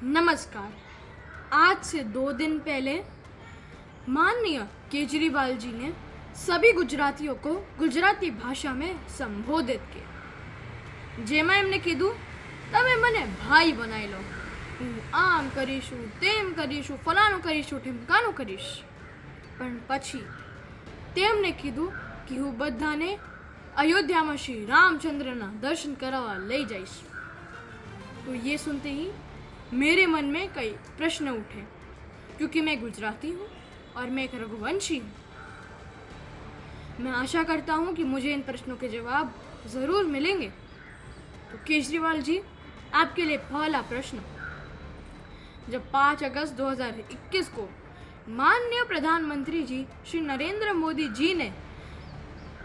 नमस्कार। आज से 2 दिन पहले माननीय केजरीवाल जी ने सभी गुजरातियों को गुजराती भाषा में संबोधित किया। જેમાં એમને કીધું તમે મને ભાઈ બનાવી લો, હું આમ કરીશું, તેમ કરીશું, ફલાણું કરીશું, ઢીમકાનું કરીશ. પણ પછી તેમણે કીધું કે હું બધાને અયોધ્યામાં શ્રી રામચંદ્રના દર્શન કરાવવા લઈ જઈશ. तो ये सुनते ही मेरे मन में कई प्रश्न उठे, क्योंकि मैं गुजराती हूँ और मैं एक रघुवंशी हूँ. मैं आशा करता हूँ कि मुझे इन प्रश्नों के जवाब ज़रूर मिलेंगे. तो केजरीवाल जी, आपके लिए पहला प्रश्न. जब 5 अगस्त 2021 को माननीय प्रधानमंत्री जी श्री नरेंद्र मोदी जी ने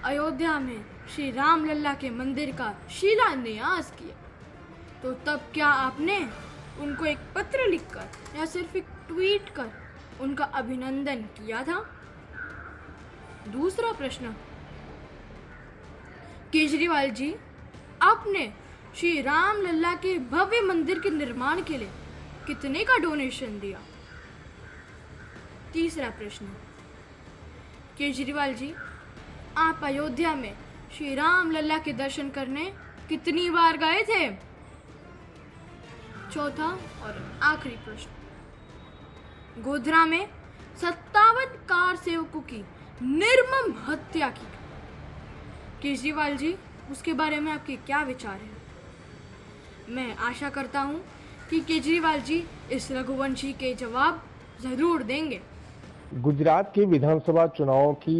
अयोध्या में श्री रामलला के मंदिर का शिलान्यास किया, तो तब क्या आपने उनको एक पत्र लिखकर या सिर्फ एक ट्वीट कर उनका अभिनंदन किया था? दूसरा प्रश्न. केजरीवाल जी, आपने श्री रामलला के भव्य मंदिर के निर्माण के लिए कितने का डोनेशन दिया? तीसरा प्रश्न. केजरीवाल जी, आप अयोध्या में श्री रामलला के दर्शन करने कितनी बार गए थे? चौथा और आखिरी प्रश्न. गोधरा में 57 कार सेवकों की निर्मम हत्या की गई. केजरीवाल जी, उसके बारे में आपके क्या विचार हैं? मैं आशा करता हूं कि केजरीवाल जी इस रघुवंशी के जवाब जरूर देंगे. गुजरात के विधानसभा चुनावों की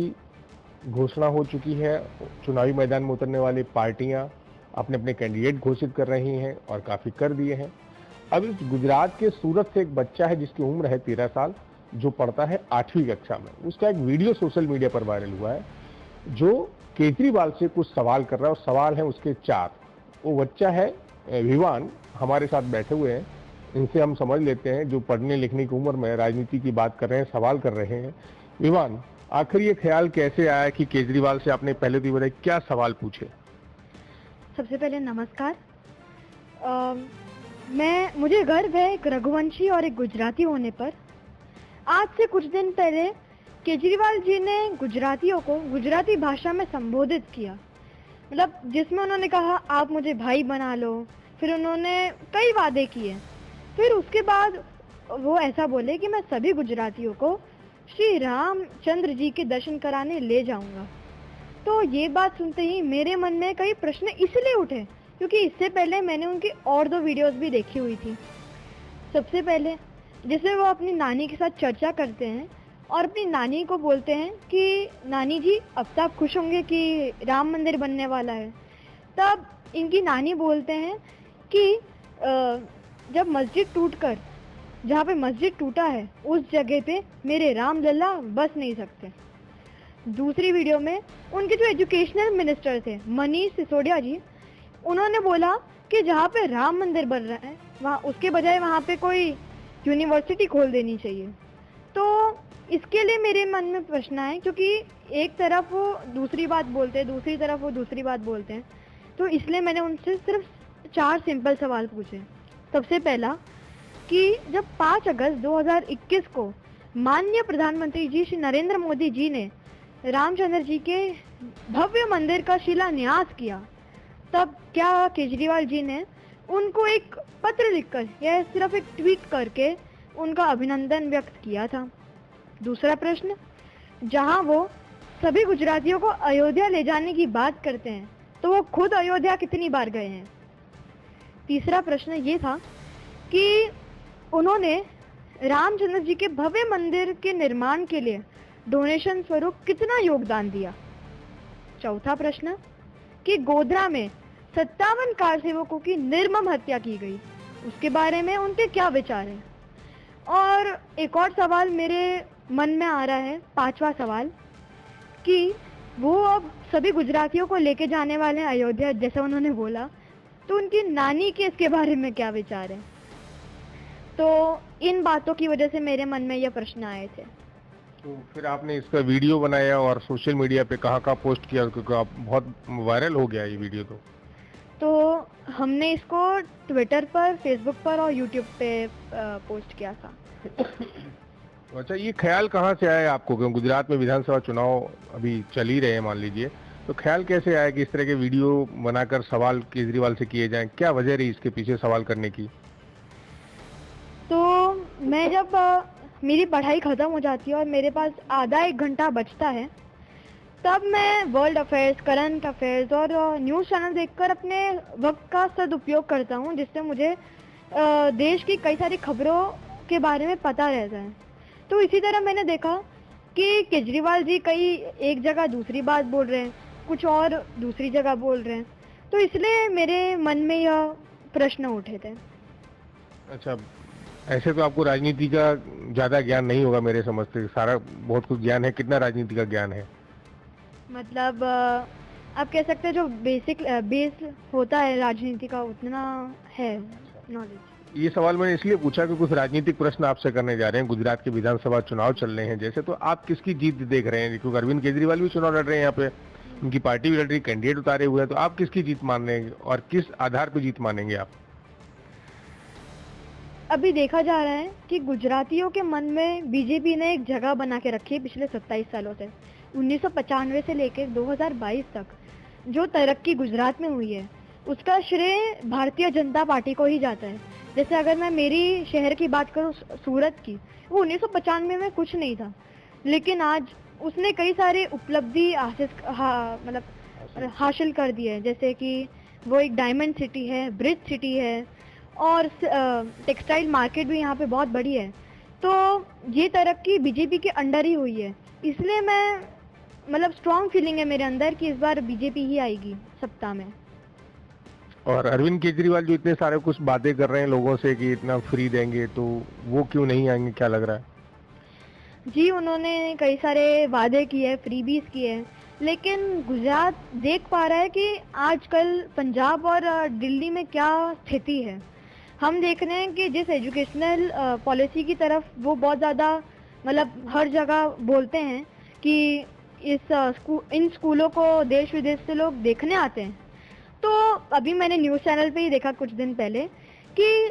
घोषणा हो चुकी है. चुनावी मैदान में उतरने वाली पार्टियां अपने अपने कैंडिडेट घोषित कर रही हैं और काफी कर दिए हैं. अब इस गुजरात के सूरत से एक बच्चा है जिसकी उम्र है 13 साल, जो पढ़ता है 8वीं कक्षा में. उसका एक वीडियो सोशल मीडिया पर वायरल हुआ है जो केजरीवाल से कुछ सवाल कर रहा है और सवाल है उसके 4. वो बच्चा है विवान, हमारे साथ बैठे हुए हैं. इनसे हम समझ लेते हैं, जो पढ़ने लिखने की उम्र में राजनीति की बात कर रहे हैं, सवाल कर रहे हैं. विवान, आखिर ये ख्याल कैसे आया कि केजरीवाल से आपने पहले तो बताया क्या सवाल पूछे? सबसे पहले नमस्कार. मुझे गर्व है एक रघुवंशी और एक गुजराती होने पर. आज से कुछ दिन पहले केजरीवाल जी ने गुजरातियों को गुजराती भाषा में संबोधित किया, मतलब जिसमें उन्होंने कहा आप मुझे भाई बना लो. फिर उन्होंने कई वादे किए. फिर उसके बाद वो ऐसा बोले कि मैं सभी गुजरातियों को श्री रामचंद्र जी के दर्शन कराने ले जाऊंगा. तो ये बात सुनते ही मेरे मन में कई प्रश्न इसलिए उठे क्योंकि इससे पहले मैंने उनकी और 2 वीडियोस भी देखी हुई थी. सबसे पहले जिसमें वो अपनी नानी के साथ चर्चा करते हैं और अपनी नानी को बोलते हैं कि नानी जी, अब तो आप खुश होंगे कि राम मंदिर बनने वाला है. तब इनकी नानी बोलते हैं कि जब मस्जिद टूटकर, जहाँ पे मस्जिद टूटा है उस जगह पे मेरे रामलला बस नहीं सकते. दूसरी वीडियो में उनके जो एजुकेशनल मिनिस्टर थे मनीष सिसोदिया जी, उन्होंने बोला कि जहाँ पे राम मंदिर बन रहा है वहाँ उसके बजाय वहाँ पे कोई यूनिवर्सिटी खोल देनी चाहिए. तो इसके लिए मेरे मन में प्रश्न है, क्योंकि एक तरफ वो दूसरी बात बोलते हैं, दूसरी तरफ वो दूसरी बात बोलते हैं. तो इसलिए मैंने उनसे सिर्फ 4 सिंपल सवाल पूछे. सबसे पहला कि जब 5 अगस्त 2021 को माननीय प्रधानमंत्री जी श्री नरेंद्र मोदी जी ने रामचंद्र जी के भव्य मंदिर का शिलान्यास किया, तब क्या केजरीवाल जी ने उनको एक पत्र लिखकर या सिर्फ एक ट्वीट करके उनका अभिनंदन व्यक्त किया था? दूसरा प्रश्न, जहां वो सभी गुजरातियों को अयोध्या ले जाने की बात करते हैं, तो वो खुद अयोध्या कितनी बार गए हैं? तीसरा प्रश्न ये था कि उन्होंने रामचंद्र जी के भव्य मंदिर के निर्माण के लिए डोनेशन स्वरूप कितना योगदान दिया? चौथा प्रश्न कि गोधरा में 57 कार सेवकों की निर्मम हत्या की गई, उसके बारे में उनके क्या विचार हैं? और एक और सवाल मेरे मन में आ रहा है, 5वां सवाल, कि वो अब सभी गुजरातियों को लेके जाने वाले हैं अयोध्या, जैसा उन्होंने बोला, तो उनकी नानी के इसके बारे में क्या विचार है? तो इन बातों की वजह से मेरे मन में ये प्रश्न आए थे. तो फिर आपने इसका वीडियो बनाया और सोशल मीडिया पे कहाँ पोस्ट किया, क्योंकि आप बहुत वायरल हो गया ये वीडियो? तो हमने इसको ट्विटर पर, फेसबुक पर और यूट्यूब पे पोस्ट किया था। अच्छा, ये ख्याल कहाँ से आया आपको, क्योंकि गुजरात में विधानसभा चुनाव अभी चल ही रहे हैं मान लीजिए, तो ख्याल कैसे आया कि इस तरह के वीडियो बनाकर सवाल केजरीवाल से किए जाएं? क्या वजह रही इसके पीछे सवाल करने की? तो मैं जब मेरी पढ़ाई ख़त्म हो जाती है और मेरे पास आधा एक घंटा बचता है, तब मैं वर्ल्ड अफेयर्स, करंट अफेयर्स और न्यूज़ चैनल देखकर अपने वक्त का सदुपयोग करता हूँ, जिससे मुझे देश की कई सारी खबरों के बारे में पता रहता है। तो इसी तरह मैंने देखा कि केजरीवाल जी कई एक जगह दूसरी बात बोल रहे हैं, कुछ और दूसरी जगह बोल रहे हैं, तो इसलिए मेरे मन में यह प्रश्न उठे थे। अच्छा, ऐसे तो आपको राजनीति का ज्यादा ज्ञान नहीं होगा मेरे समझ से, सारा बहुत कुछ ज्ञान है, कितना राजनीति का ज्ञान है? मतलब आप कह सकते हैं जो बेस होता है राजनीति का उतना है नॉलेज। ये सवाल मैंने इसलिए पूछा कि कुछ राजनीतिक प्रश्न आपसे करने जा रहे हैं। गुजरात के विधानसभा चुनाव चल रहे हैं जैसे, तो आप किसकी जीत देख रहे हैं? क्योंकि अरविंद केजरीवाल भी चुनाव लड़ रहे हैं यहाँ पे, उनकी पार्टी भी लड़ रही, कैंडिडेट उतारे हुए हैं, तो आप किसकी जीत मान रहे हैं और किस आधार पर जीत मानेंगे आप? अभी देखा जा रहा है कि गुजरातियों के मन में बीजेपी ने एक जगह बना के रखी है पिछले 27 सालों से। 1995 से लेकर 2022 तक जो तरक्की गुजरात में हुई है, उसका श्रेय भारतीय जनता पार्टी को ही जाता है। जैसे अगर मैं मेरी शहर की बात करूं, सूरत की, वो 1995 में कुछ नहीं था, लेकिन आज उसने कई सारे उपलब्धि हासिल कर दी है। जैसे कि वो एक डायमंड सिटी है, ब्रिज सिटी है और टेक्सटाइल मार्केट भी यहाँ पे बहुत बड़ी है। तो ये तरक्की बीजेपी के अंडर ही हुई है, इसलिए मैं स्ट्रॉन्ग फीलिंग है मेरे अंदर कि इस बार बीजेपी ही आएगी सत्ता में। और अरविंद केजरीवाल जो इतने सारे कुछ बातें कर रहे हैं लोगों से कि इतना फ्री देंगे, तो वो क्यों नहीं आएंगे, क्या लग रहा है? जी, उन्होंने कई सारे वादे किए, फ्रीबीज किए हैं, लेकिन गुजरात देख पा रहा है कि आजकल पंजाब और दिल्ली में क्या स्थिति है। हम देख रहे हैं कि जिस एजुकेशनल पॉलिसी की तरफ वो बहुत ज़्यादा हर जगह बोलते हैं कि इन स्कूलों को देश विदेश से लोग देखने आते हैं। तो अभी मैंने न्यूज़ चैनल पे ही देखा कुछ दिन पहले कि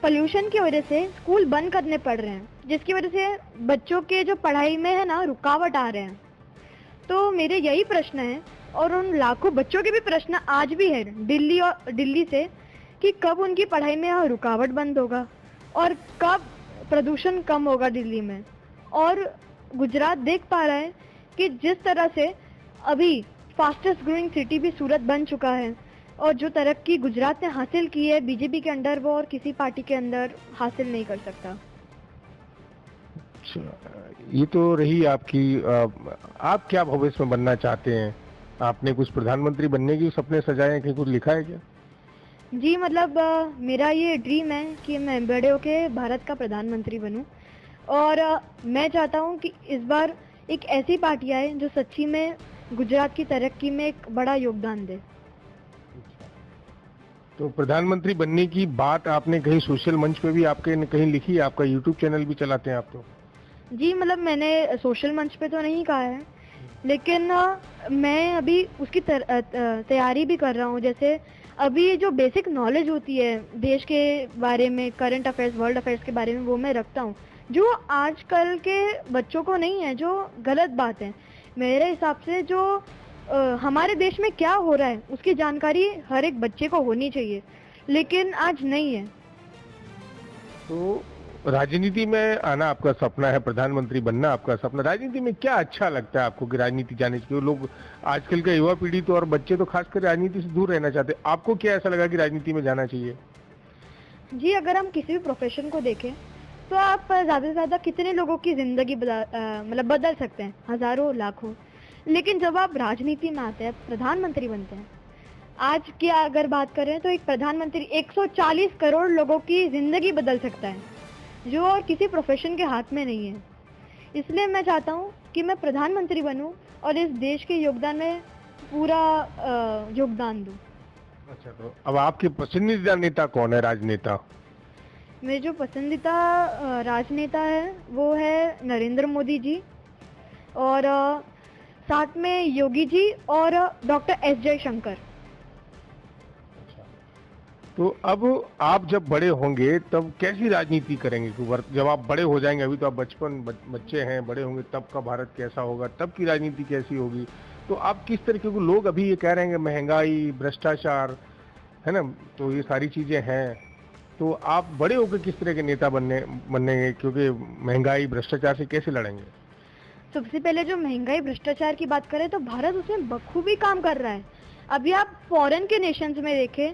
पोल्यूशन की वजह से स्कूल बंद करने पड़ रहे हैं, जिसकी वजह से बच्चों के जो पढ़ाई में है ना रुकावट आ रहे हैं। तो मेरे यही प्रश्न है और उन लाखों बच्चों के भी प्रश्न आज भी है दिल्ली से कि कब उनकी पढ़ाई में यहाँ रुकावट बंद होगा और कब प्रदूषण कम होगा दिल्ली में। और गुजरात देख पा रहा है कि जिस तरह से अभी फास्टेस्ट ग्रोइंग सिटी भी सूरत बन चुका है और जो तरक्की गुजरात ने हासिल की है बीजेपी के अंडर, वो और किसी पार्टी के अंदर हासिल नहीं कर सकता। ये तो रही आपकी, आप क्या भविष्य में बनना चाहते हैं? आपने कुछ प्रधानमंत्री बनने की सपने सजाए हैं, कहीं कुछ लिखा है क्या? जी, मेरा ये ड्रीम है कि मैं बड़े होके भारत का प्रधानमंत्री बनूं और मैं चाहता हूं कि इस बार एक ऐसी पार्टी आए जो सच्ची में गुजरात की तरक्की में एक बड़ा योगदान दे। तो प्रधानमंत्री बनने की बात आपने कहीं सोशल मंच पे भी आपके कहीं लिखी है? आपका यूट्यूब चैनल भी चलाते हैं आप तो? जी, मैंने सोशल मंच पे तो नहीं कहा है, लेकिन मैं अभी उसकी तैयारी भी कर रहा हूँ। जैसे अभी जो बेसिक नॉलेज होती है देश के बारे में, करंट अफेयर्स, वर्ल्ड अफेयर्स के बारे में, वो मैं रखता हूँ, जो आजकल के बच्चों को नहीं है, जो गलत बात है। मेरे हिसाब से जो हमारे देश में क्या हो रहा है उसकी जानकारी हर एक बच्चे को होनी चाहिए, लेकिन आज नहीं है। तो राजनीति में आना आपका सपना है, प्रधानमंत्री बनना आपका सपना। राजनीति में क्या अच्छा लगता है आपको कि राजनीति जाने चाहिए? लोग आजकल का युवा पीढ़ी तो और बच्चे तो खासकर राजनीति से दूर रहना चाहते हैं। आपको क्या ऐसा लगा कि राजनीति में जाना चाहिए? जी, अगर हम किसी भी प्रोफेशन को देखें तो आप ज़्यादा से ज़्यादा कितने लोगों की ज़िंदगी बदल सकते हैं, हज़ारों, लाखों। लेकिन जब आप राजनीति में आते हैं, प्रधानमंत्री बनते हैं, आज की अगर बात करें तो एक प्रधानमंत्री 140 करोड़ लोगों की ज़िंदगी बदल सकता है, जो और किसी प्रोफेशन के हाथ में नहीं है। इसलिए मैं चाहता हूँ कि मैं प्रधानमंत्री बनूँ और इस देश के योगदान में पूरा योगदान दूँ। अच्छा, तो अब आपके पसंदीदा नेता कौन है, राजनेता? मेरे जो पसंदीदा राजनेता है वो है नरेंद्र मोदी जी और साथ में योगी जी और डॉक्टर एस जयशंकर। तो अब आप जब बड़े होंगे तब कैसी राजनीति करेंगे? जब आप बड़े हो जाएंगे, अभी तो आप बच्चे हैं, बड़े होंगे तब का भारत कैसा होगा, तब की राजनीति कैसी होगी? तो आप किस तरीके को, लोग अभी ये कह रहे हैं कि महंगाई, भ्रष्टाचार, है ना, तो ये सारी चीजें हैं, तो आप बड़े होकर किस तरह के नेता बनने, क्योंकि महंगाई भ्रष्टाचार से कैसे लड़ेंगे? सबसे पहले जो महंगाई भ्रष्टाचार की बात करें तो भारत उसमें बखूबी काम कर रहा है। अभी आप फॉरेन के नेशंस में देखें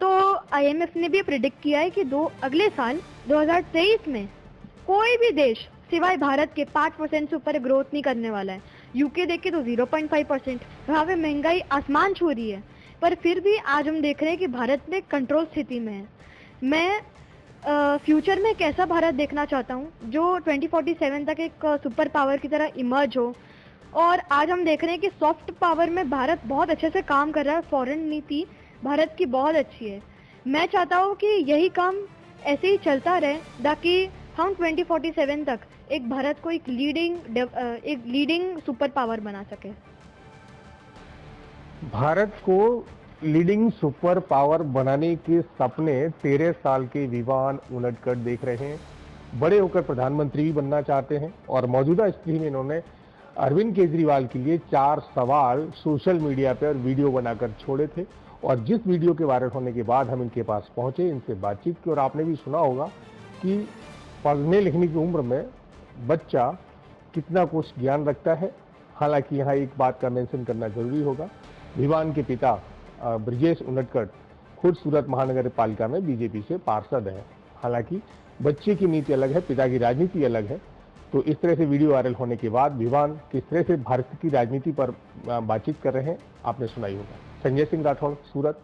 तो आईएमएफ ने भी प्रिडिक्ट किया है कि अगले साल 2023 में कोई भी देश सिवाय भारत के 5% से ऊपर ग्रोथ नहीं करने वाला है। यूके देखे तो 0.5%, वहाँ पे महंगाई आसमान छू रही है, पर फिर भी आज हम देख रहे हैं कि भारत में कंट्रोल स्थिति में है। मैं फ्यूचर में कैसा भारत देखना चाहता हूँ जो 2047 तक एक सुपर पावर की तरह इमर्ज हो, और आज हम देख रहे हैं कि सॉफ्ट पावर में भारत बहुत अच्छे से काम कर रहा है। फॉरेन नीति भारत की बहुत अच्छी है। मैं चाहता हूँ कि यही काम ऐसे ही चलता रहे ताकि हम 2047 तक एक भारत को एक लीडिंग सुपर पावर बना सके। भारत को लीडिंग सुपर पावर बनाने के सपने 13 साल के विवान उनडकट देख रहे हैं। बड़े होकर प्रधानमंत्री भी बनना चाहते हैं और मौजूदा स्थिति में इन्होंने अरविंद केजरीवाल के लिए 4 सवाल सोशल मीडिया पर वीडियो बनाकर छोड़े थे, और जिस वीडियो के वायरल होने के बाद हम इनके पास पहुंचे, इनसे बातचीत की। और आपने भी सुना होगा कि पढ़ने लिखने की उम्र में बच्चा कितना कुछ ज्ञान रखता है। हालांकि यहाँ एक बात का मेंशन करना जरूरी होगा, विवान के पिता ब्रजेश उनडकट खुद सूरत महानगर पालिका में बीजेपी से पार्षद हैं। हालांकि बच्चे की नीति अलग है, पिता की राजनीति अलग है। तो इस तरह से वीडियो वायरल होने के बाद विवान किस तरह से भारत की राजनीति पर बातचीत कर रहे हैं, आपने सुनाई होगा। संजय सिंह राठौड़, सूरत।